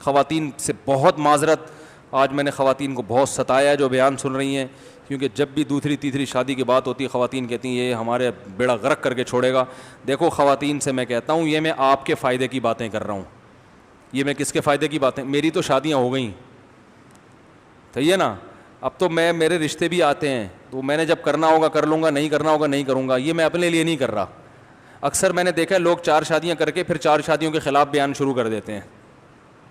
خواتین سے بہت معذرت, آج میں نے خواتین کو بہت ستایا ہے جو بیان سن رہی ہیں, کیونکہ جب بھی دوسری تیسری شادی کی بات ہوتی ہے خواتین کہتی ہیں یہ ہمارے بیڑا غرق کر کے چھوڑے گا. دیکھو خواتین سے میں کہتا ہوں یہ میں آپ کے فائدے کی باتیں کر رہا ہوں, یہ میں کس کے فائدے کی باتیں, میری تو شادیاں ہو گئیں, صحیح ہے نا, اب تو میرے رشتے بھی آتے ہیں, تو میں نے جب کرنا ہوگا کر لوں گا, نہیں کرنا ہوگا نہیں کروں گا, یہ میں اپنے لیے نہیں کر رہا. اکثر میں نے دیکھا ہے لوگ 4 شادیاں کر کے پھر 4 شادیوں کے خلاف بیان شروع کر دیتے ہیں,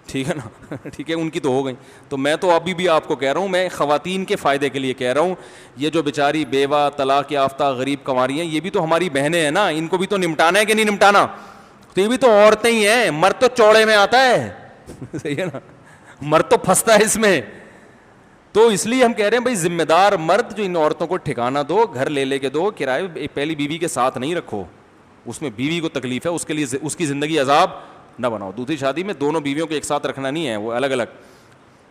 ٹھیک ہے نا, ٹھیک ہے ان کی تو ہو گئی. تو میں تو ابھی بھی آپ کو کہہ رہا ہوں, میں خواتین کے فائدے کے لیے کہہ رہا ہوں. یہ جو بیچاری بیوہ, طلاق یافتہ, غریب کنواری ہیں, یہ بھی تو ہماری بہنیں ہیں نا, ان کو بھی تو نمٹانا ہے کہ نہیں نمٹانا, تو یہ بھی تو عورتیں ہی ہیں. مرد تو چوڑے میں آتا ہے, صحیح ہے نا, مرد تو پھنستا ہے اس میں. تو اس لیے ہم کہہ رہے ہیں بھائی ذمہ دار مرد جو ان عورتوں کو ٹھکانہ دو, گھر لے کے دو, کرائے پہلی بیوی کے ساتھ نہیں رکھو, اس میں بیوی کو تکلیف ہے, اس کے لیے اس کی زندگی عذاب نہ بناؤ. دوسری شادی میں دونوں بیویوں کو ایک ساتھ رکھنا نہیں ہے, وہ الگ الگ,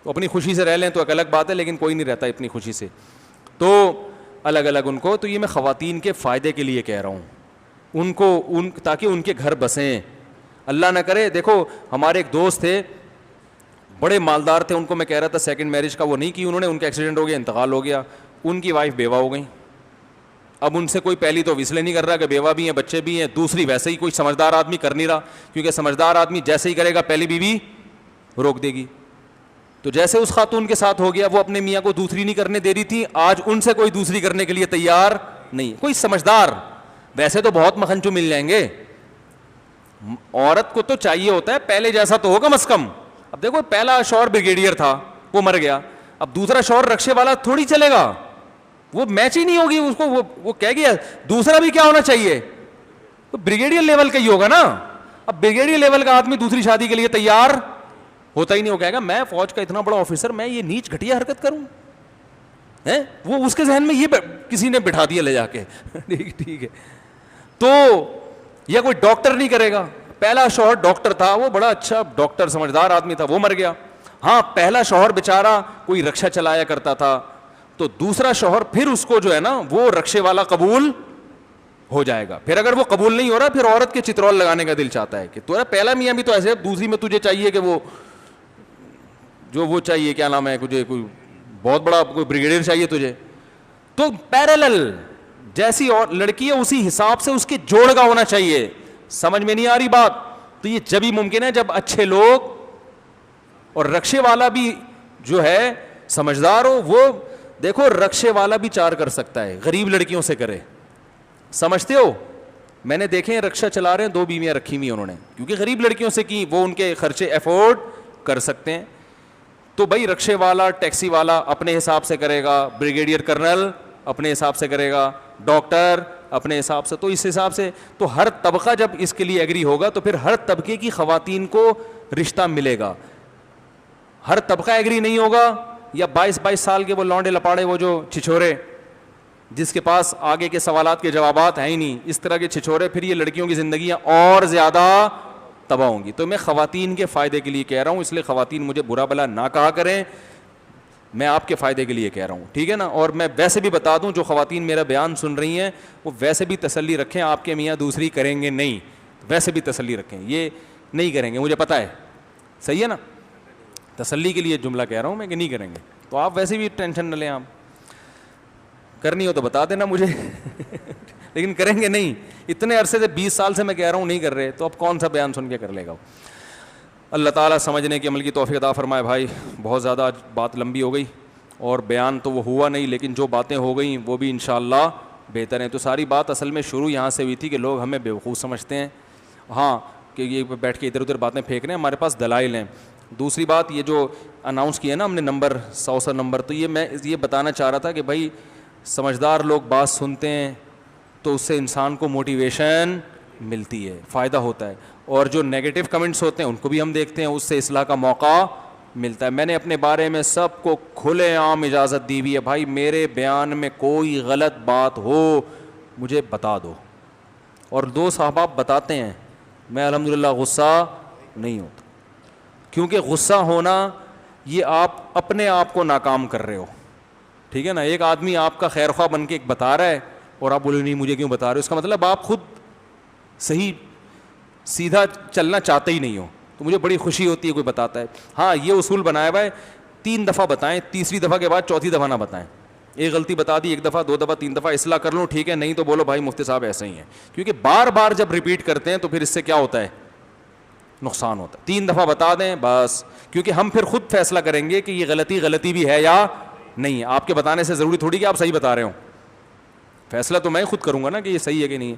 تو اپنی خوشی سے رہ لیں تو ایک الگ بات ہے, لیکن کوئی نہیں رہتا اپنی خوشی سے, تو الگ الگ ان کو. تو یہ میں خواتین کے فائدے کے لیے کہہ رہا ہوں, ان کو تاکہ ان کے گھر بسیں. اللہ نہ کرے, دیکھو ہمارے ایک دوست تھے بڑے مالدار تھے, ان کو میں کہہ رہا تھا سیکنڈ میرج کا وہ نہیں کی انہوں نے, ان کا ایکسیڈنٹ ہو گیا, انتقال ہو گیا, ان کی وائف بیوہ ہو گئیں. اب ان سے کوئی پہلی تو اس لیے نہیں کر رہا کہ بیوہ بھی ہیں بچے بھی ہیں, دوسری ویسے ہی کوئی سمجھدار آدمی کر نہیں رہا, کیونکہ سمجھدار آدمی جیسے ہی کرے گا پہلی بیوی روک دے گی. تو جیسے اس خاتون کے ساتھ ہو گیا, وہ اپنے میاں کو دوسری نہیں کرنے دے رہی تھی, آج ان سے کوئی دوسری کرنے کے لیے تیار نہیں. کوئی سمجھدار, ویسے تو بہت مکھنچو مل جائیں گے, عورت کو تو چاہیے ہوتا ہے پہلے جیسا تو ہو کم از کم. اب دیکھو پہلا شوہر بریگیڈیئر تھا, وہ مر گیا, اب دوسرا شوہر رکشے والا تھوڑی چلے گا, وہ میچ ہی نہیں ہوگی اس کو, وہ کہہ گیا دوسرا بھی کیا ہونا چاہیے, تو بریگیڈیئر لیول کا ہی ہوگا نا. اب بریگیڈیئر لیول کا آدمی دوسری شادی کے لیے تیار ہوتا ہی نہیں, ہو کہے گا میں فوج کا اتنا بڑا آفیسر, میں یہ نیچ گھٹیا حرکت کروں, ہے وہ اس کے ذہن میں یہ کسی نے بٹھا دیا لے جا کے, ٹھیک ہے. تو یا کوئی ڈاکٹر نہیں کرے گا, پہلا شوہر ڈاکٹر تھا, وہ بڑا اچھا ڈاکٹر سمجھدار آدمی تھا, وہ مر گیا. ہاں پہلا شوہر بیچارہ کوئی رکشا چلایا کرتا تھا, تو دوسرا شوہر پھر اس کو جو ہے نا وہ رکشے والا قبول ہو جائے گا. پھر اگر وہ قبول نہیں ہو رہا, پھر عورت کے چترول لگانے کا دل چاہتا ہے کہ تو پہلا میاں بھی تو ایسے, دوسری میں تجھے چاہیے کہ وہ جو وہ چاہیے, کیا نام ہے, تجھے کوئی بہت بڑا کوئی بریگیڈیئر چاہیے تجھے. تو پیرالل جیسی اور لڑکی ہے اسی حساب سے اس کے جوڑ کا ہونا چاہیے. سمجھ میں نہیں آ رہی بات؟ تو یہ جب ہی ممکن ہے جب اچھے لوگ اور رکشے والا بھی جو ہے سمجھدار ہو. وہ دیکھو رکشے والا بھی 4 کر سکتا ہے, غریب لڑکیوں سے کرے, سمجھتے ہو؟ میں نے دیکھے رکشا چلا رہے ہیں 2 بیویاں رکھی ہوئی انہوں نے, کیونکہ غریب لڑکیوں سے کی, وہ ان کے خرچے افورڈ کر سکتے ہیں. تو بھائی رکشے والا, ٹیکسی والا اپنے حساب سے کرے گا, بریگیڈیئر کرنل اپنے حساب سے کرے گا, ڈاکٹر اپنے حساب سے. تو اس حساب سے تو ہر طبقہ جب اس کے لیے ایگری ہوگا تو پھر ہر طبقے کی خواتین کو رشتہ ملے گا. ہر طبقہ ایگری نہیں ہوگا, یا 22 سال کے وہ لونڈے لپاڑے, وہ جو چھچورے جس کے پاس آگے کے سوالات کے جوابات ہیں ہی نہیں, اس طرح کے چھچورے, پھر یہ لڑکیوں کی زندگیاں اور زیادہ تباہ ہوں گی. تو میں خواتین کے فائدے کے لیے کہہ رہا ہوں, اس لیے خواتین مجھے برا بلا نہ کہا کریں, میں آپ کے فائدے کے لیے کہہ رہا ہوں, ٹھیک ہے نا. اور میں ویسے بھی بتا دوں, جو خواتین میرا بیان سن رہی ہیں وہ ویسے بھی تسلی رکھیں, آپ کے میاں دوسری کریں گے نہیں, ویسے بھی تسلی رکھیں, یہ نہیں کریں گے, مجھے پتہ ہے, صحیح ہے نا. تسلی کے لیے جملہ کہہ رہا ہوں میں کہ نہیں کریں گے, تو آپ ویسے بھی ٹینشن نہ لیں. آپ کرنی ہو تو بتا دینا مجھے, لیکن کریں گے نہیں. اتنے عرصے سے 20 سال سے میں کہہ رہا ہوں نہیں کر رہے, تو اب کون سا بیان سن کے کر لے گا. اللہ تعالیٰ سمجھنے کی عمل کی توفیق عطا فرمائے. بھائی بہت زیادہ آج بات لمبی ہو گئی, اور بیان تو وہ ہوا نہیں, لیکن جو باتیں ہو گئیں وہ بھی انشاءاللہ بہتر ہیں. تو ساری بات اصل میں شروع یہاں سے ہوئی تھی کہ لوگ ہمیں بیوقوف سمجھتے ہیں, ہاں کہ یہ بیٹھ کے ادھر ادھر باتیں پھینک رہے ہیں, ہمارے پاس دلائل ہیں. دوسری بات, یہ جو اناؤنس کیا نا ہم نے نمبر 100 نمبر, تو یہ میں یہ بتانا چاہ رہا تھا کہ بھائی سمجھدار لوگ بات سنتے ہیں تو اس سے انسان کو موٹیویشن ملتی ہے, فائدہ ہوتا ہے, اور جو نیگیٹو کمنٹس ہوتے ہیں ان کو بھی ہم دیکھتے ہیں, اس سے اصلاح کا موقع ملتا ہے. میں نے اپنے بارے میں سب کو کھلے عام اجازت دی ہوئی ہے, بھائی میرے بیان میں کوئی غلط بات ہو مجھے بتا دو, اور 2 صحابہ بتاتے ہیں, میں الحمدللہ غصہ نہیں ہوتا, کیونکہ غصہ ہونا یہ آپ اپنے آپ کو ناکام کر رہے ہو, ٹھیک ہے نا. ایک آدمی آپ کا خیر خواہ بن کے ایک بتا رہا ہے اور آپ بولے نہیں مجھے کیوں بتا رہے ہو, اس کا مطلب آپ خود صحیح سیدھا چلنا چاہتے ہی نہیں ہو. تو مجھے بڑی خوشی ہوتی ہے کوئی بتاتا ہے. ہاں یہ اصول بنایا ہوا ہے 3 دفعہ بتائیں, تیسری دفعہ کے بعد چوتھی دفعہ نہ بتائیں. ایک غلطی بتا دی 1 دفعہ 2 دفعہ 3 دفعہ اصلاح کر لوں ٹھیک ہے, نہیں تو بولو بھائی مفتی صاحب ایسے ہی ہیں, کیونکہ بار بار جب ریپیٹ کرتے ہیں تو پھر اس سے کیا ہوتا ہے, نقصان ہوتا ہے. 3 دفعہ بتا دیں بس, کیونکہ ہم پھر خود فیصلہ کریں گے کہ یہ غلطی بھی ہے یا نہیں. آپ کے بتانے سے ضروری تھوڑی کہ آپ صحیح بتا رہے ہوں, فیصلہ تو میں خود کروں گا نا کہ یہ صحیح ہے کہ نہیں ہے.